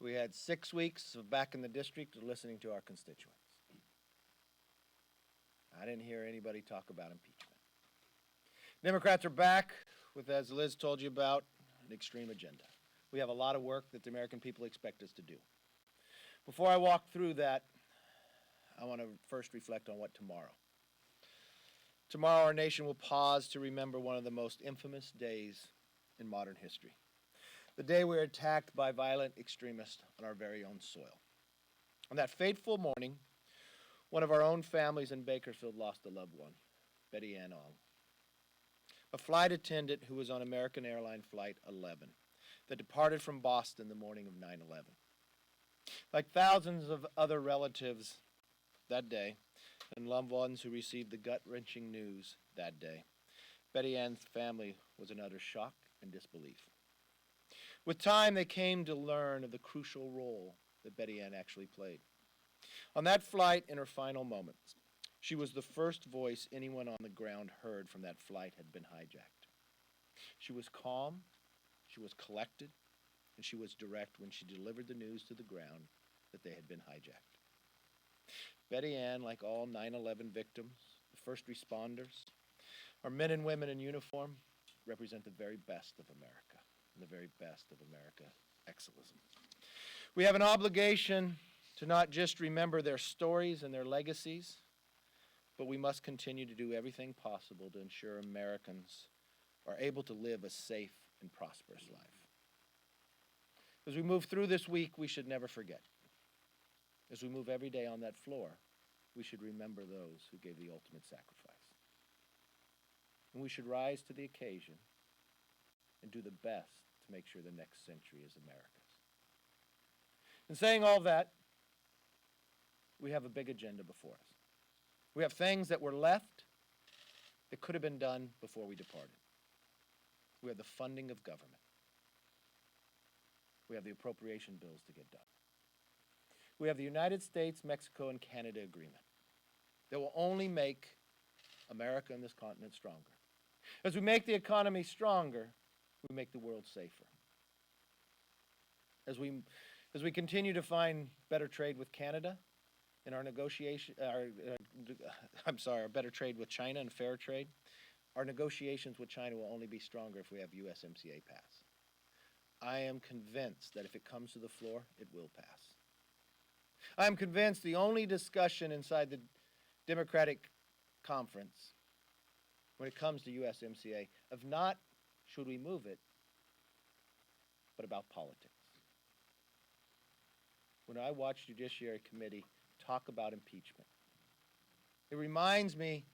We had 6 weeks of back in the district listening to our constituents. I didn't hear anybody talk about impeachment. Democrats are back with, as Liz told you about, an extreme agenda. We have a lot of work that the American people expect us to do. Before I walk through that, I want to first reflect on what tomorrow. Tomorrow our nation will pause to remember one of the most infamous days in modern history. The day we were attacked by violent extremists on our very own soil. On that fateful morning, one of our own families in Bakersfield lost a loved one, Betty Ann Ong, a flight attendant who was on American Airlines Flight 11 that departed from Boston the morning of 9/11. Like thousands of other relatives that day and loved ones who received the gut-wrenching news that day, Betty Ann's family was in utter shock and disbelief. With time, they came to learn of the crucial role that Betty Ann actually played. On that flight, in her final moments, she was the first voice anyone on the ground heard from that flight had been hijacked. She was calm, she was collected, and she was direct when she delivered the news to the ground that they had been hijacked. Betty Ann, like all 9/11 victims, the first responders, our men and women in uniform, represent the very best of America. The very best of America excellism. We have an obligation to not just remember their stories and their legacies, but we must continue to do everything possible to ensure Americans are able to live a safe and prosperous life. As we move through this week, we should never forget. As we move every day on that floor, we should remember those who gave the ultimate sacrifice. And we should rise to the occasion and do the best to make sure the next century is America's. In saying all that, we have a big agenda before us. We have things that were left that could have been done before we departed. We have the funding of government. We have the appropriation bills to get done. We have the United States, Mexico, and Canada agreement that will only make America and this continent stronger. As we make the economy stronger, we make the world safer. As we continue to find better trade with Canada in our better trade with China and fair trade, our negotiations with China will only be stronger if we have USMCA pass. I am convinced that if it comes to the floor, it will pass. I am convinced the only discussion inside the Democratic conference when it comes to USMCA of not should we move it, but about politics. When I watch Judiciary Committee talk about impeachment, it reminds me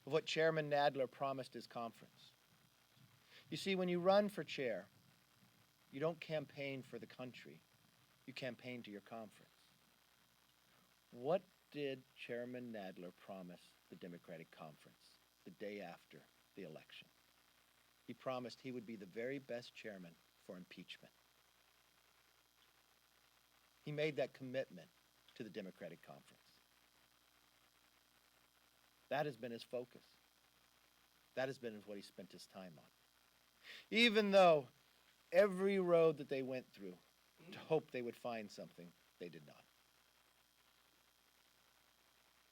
of what Chairman Nadler promised his conference. You see, when you run for chair, you don't campaign for the country, you campaign to your conference. What did Chairman Nadler promise the Democratic conference the day after the election? He promised he would be the very best chairman for impeachment. He made that commitment to the Democratic conference. That has been his focus. That has been what he spent his time on. Even though every road that they went through to hope they would find something, they did not.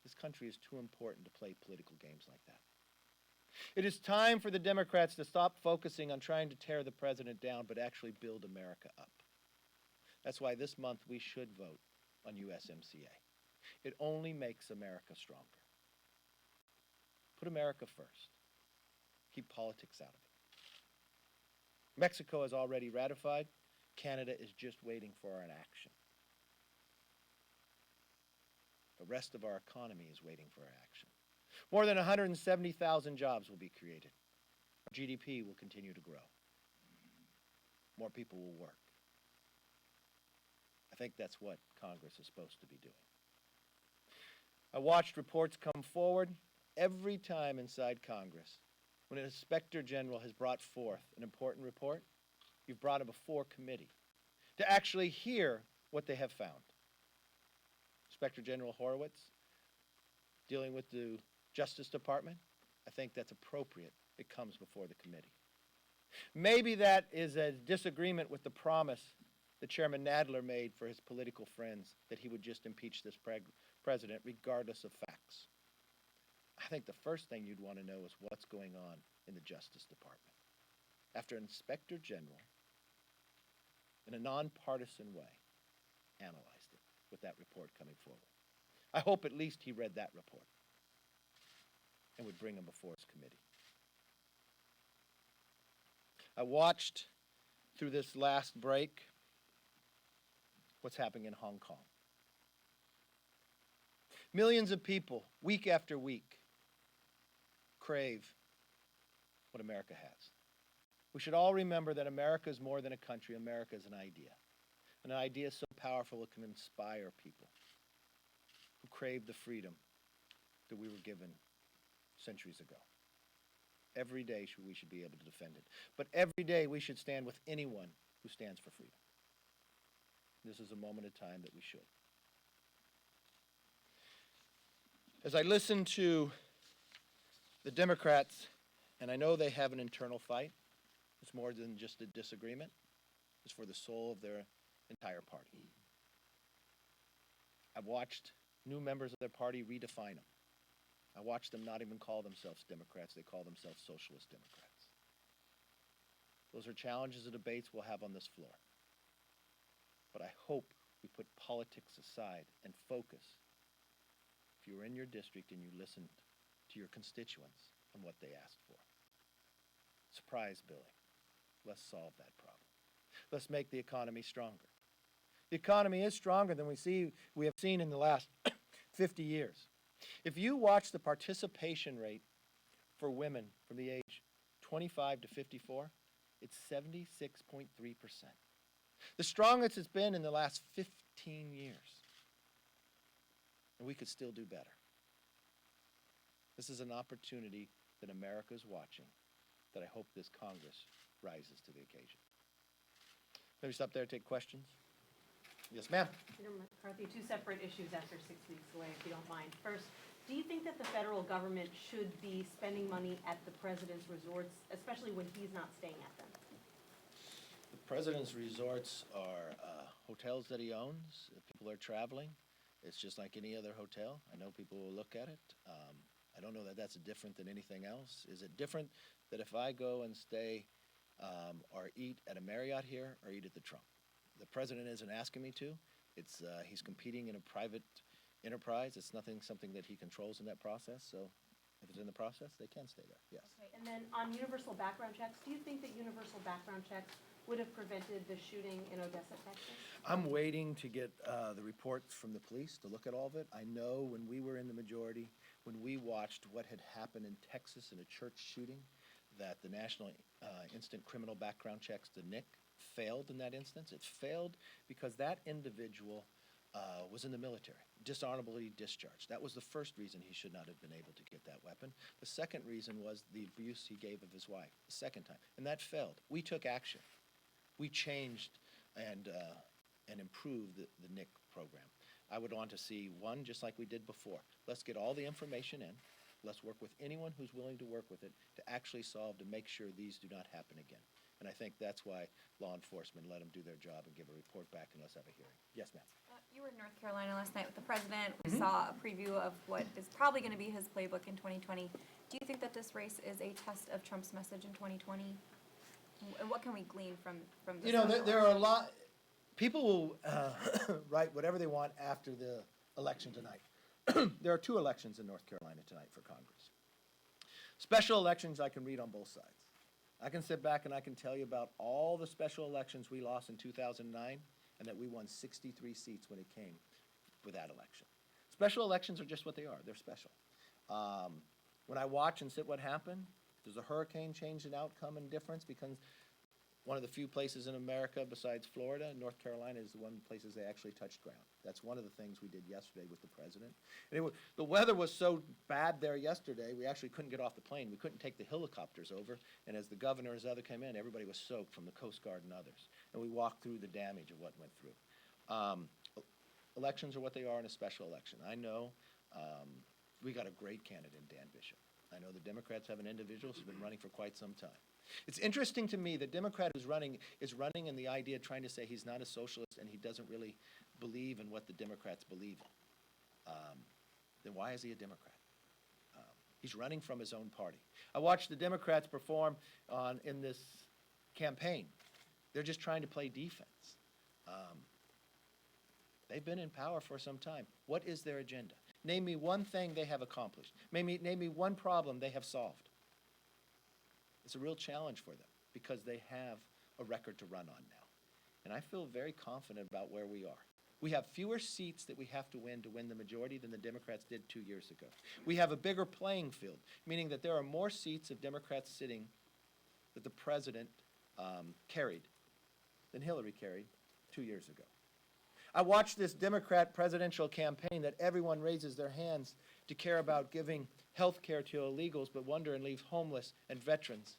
This country is too important to play political games like that. It is time for the Democrats to stop focusing on trying to tear the president down, but actually build America up. That's why this month we should vote on USMCA. It only makes America stronger. Put America first. Keep politics out of it. Mexico has already ratified. Canada is just waiting for our action. The rest of our economy is waiting for our action. More than 170,000 jobs will be created. Our GDP will continue to grow. More people will work. I think that's what Congress is supposed to be doing. I watched reports come forward every time inside Congress. When an inspector general has brought forth an important report, you've brought it before committee to actually hear what they have found. Inspector General Horowitz, dealing with the Justice Department, I think that's appropriate. It comes before the committee. Maybe that is a disagreement with the promise that Chairman Nadler made for his political friends that he would just impeach this president regardless of facts. I think the first thing you'd want to know is what's going on in the Justice Department. After an Inspector General, in a nonpartisan way, analyzed it with that report coming forward. I hope at least he read that report and would bring him before his committee. I watched through this last break what's happening in Hong Kong. Millions of people, week after week, crave what America has. We should all remember that America is more than a country. America is an idea so powerful it can inspire people who crave the freedom that we were given centuries ago. Every day we should be able to defend it. But every day we should stand with anyone who stands for freedom. This is a moment of time that we should. As I listen to the Democrats, and I know they have an internal fight, it's more than just a disagreement, it's for the soul of their entire party. I've watched new members of their party redefine them. I watched them not even call themselves Democrats, they call themselves Socialist Democrats. Those are challenges and debates we'll have on this floor. But I hope we put politics aside and focus. If you were in your district and you listened to your constituents and what they asked for. Surprise, Billy. Let's solve that problem. Let's make the economy stronger. The economy is stronger than we have seen in the last 50 years. If you watch the participation rate for women from the age 25 to 54, it's 76.3%. The strongest it's been in the last 15 years. And we could still do better. This is an opportunity that America is watching that I hope this Congress rises to the occasion. Let me stop there and take questions. Yes, ma'am. Senator McCarthy, two separate issues after 6 weeks away, if you don't mind. First, do you think that the federal government should be spending money at the president's resorts, especially when he's not staying at them? The president's resorts are hotels that he owns. If people are traveling, it's just like any other hotel. I know people will look at it. I don't know that that's different than anything else. Is it different that if I go and stay or eat at a Marriott here or eat at the Trump? The president isn't asking me to. It's he's competing in a private enterprise. It's something that he controls in that process. So if it's in the process, they can stay there, yes. Okay, and then on universal background checks, do you think that universal background checks would have prevented the shooting in Odessa, Texas? I'm waiting to get the reports from the police to look at all of it. I know when we were in the majority, when we watched what had happened in Texas in a church shooting, that the National Instant Criminal Background Checks, the NIC, failed in that instance. It failed because that individual was in the military, dishonorably discharged. That was the first reason he should not have been able to get that weapon. The second reason was the abuse he gave of his wife, the second time, and that failed. We took action. We changed and improved the NIC program. I would want to see one, just like we did before. Let's get all the information in. Let's work with anyone who's willing to work with it to actually solve, to make sure these do not happen again. And I think that's why law enforcement let them do their job and give a report back and let's have a hearing. Yes, ma'am. You were in North Carolina last night with the president. We saw a preview of what is probably going to be his playbook in 2020. Do you think that this race is a test of Trump's message in 2020? And what can we glean from this? You know, there are a lot, people will write whatever they want after the election tonight. There are two elections in North Carolina tonight for Congress. Special elections I can read on both sides. I can sit back and I can tell you about all the special elections we lost in 2009 and that we won 63 seats when it came with that election. Special elections are just what they are. They're special. When I watch and sit what happened, does a hurricane change an outcome and difference? Because one of the few places in America besides Florida, North Carolina is the one of the places they actually touched ground. That's one of the things we did yesterday with the president. And the weather was so bad there yesterday, we actually couldn't get off the plane. We couldn't take the helicopters over. And as the governor and his other came in, everybody was soaked from the Coast Guard and others. And we walked through the damage of what went through. Elections are what they are in a special election. I know we got a great candidate in Dan Bishop. I know the Democrats have an individual who's been running for quite some time. It's interesting to me that Democrat who's running is running in the idea trying to say he's not a socialist and he doesn't really believe in what the Democrats believe in. Then why is he a Democrat? He's running from his own party. I watched the Democrats perform in this campaign. They're just trying to play defense. They've been in power for some time. What is their agenda? Name me one thing they have accomplished. Name me one problem they have solved. It's a real challenge for them because they have a record to run on now. And I feel very confident about where we are. We have fewer seats that we have to win the majority than the Democrats did 2 years ago. We have a bigger playing field, meaning that there are more seats of Democrats sitting that the president carried than Hillary carried 2 years ago. I watched this Democrat presidential campaign that everyone raises their hands to care about giving health care to illegals, but wonder and leave homeless and veterans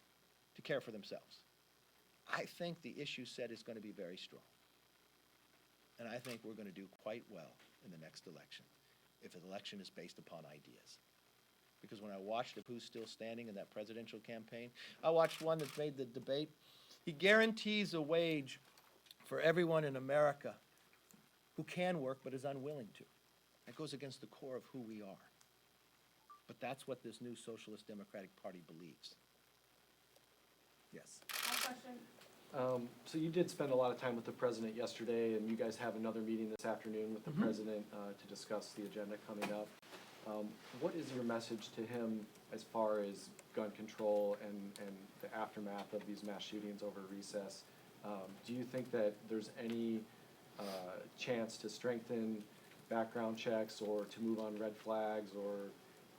to care for themselves. I think the issue set is going to be very strong. And I think we're going to do quite well in the next election if an election is based upon ideas. Because when I watched who's still standing in that presidential campaign, I watched one that made the debate. He guarantees a wage for everyone in America who can work but is unwilling to. That goes against the core of who we are. But that's what this new Socialist Democratic Party believes. Yes. One question. So you did spend a lot of time with the president yesterday, and you guys have another meeting this afternoon with the president to discuss the agenda coming up. What is your message to him as far as gun control and the aftermath of these mass shootings over recess? Do you think that there's any chance to strengthen background checks or to move on red flags or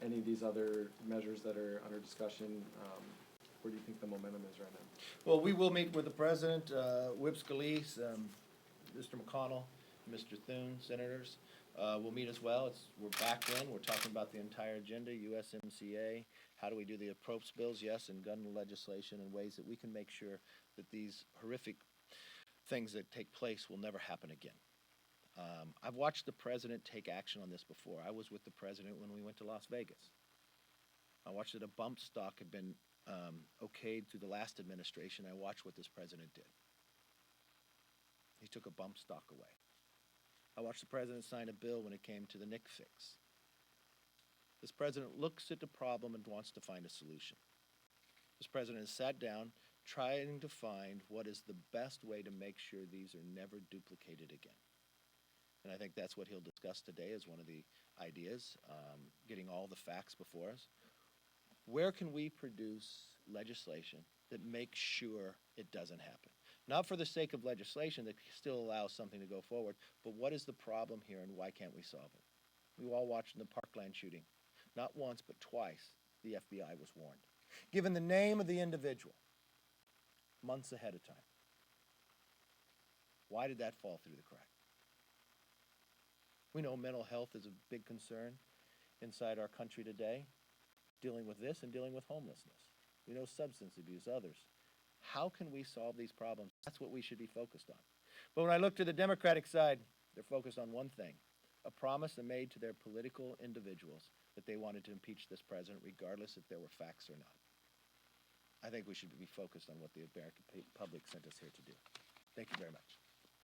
any of these other measures that are under discussion? Where do you think the momentum is right now? Well, we will meet with the president, Whip Scalise, Mr. McConnell, Mr. Thune, senators. We'll meet as well. We're back in. We're talking about the entire agenda, USMCA. How do we do the approach bills? Yes, and gun legislation in ways that we can make sure that these horrific things that take place will never happen again. I've watched the president take action on this before. I was with the president when we went to Las Vegas. I watched that a bump stock had been okayed through the last administration. I watched what this president did. He took a bump stock away. I watched the president sign a bill when it came to the NIC fix. This president looks at the problem and wants to find a solution. This president has sat down trying to find what is the best way to make sure these are never duplicated again. And I think that's what he'll discuss today as one of the ideas, getting all the facts before us. Where can we produce legislation that makes sure it doesn't happen? Not for the sake of legislation that still allows something to go forward, but what is the problem here and why can't we solve it? We all watched the Parkland shooting. Not once, but twice, the FBI was warned. Given the name of the individual, months ahead of time. Why did that fall through the crack? We know mental health is a big concern inside our country today, dealing with this and dealing with homelessness. We know substance abuse, others. How can we solve these problems? That's what we should be focused on. But when I look to the Democratic side, they're focused on one thing, a promise they made to their political individuals that they wanted to impeach this president regardless if there were facts or not. I think we should be focused on what the American public sent us here to do. Thank you very much.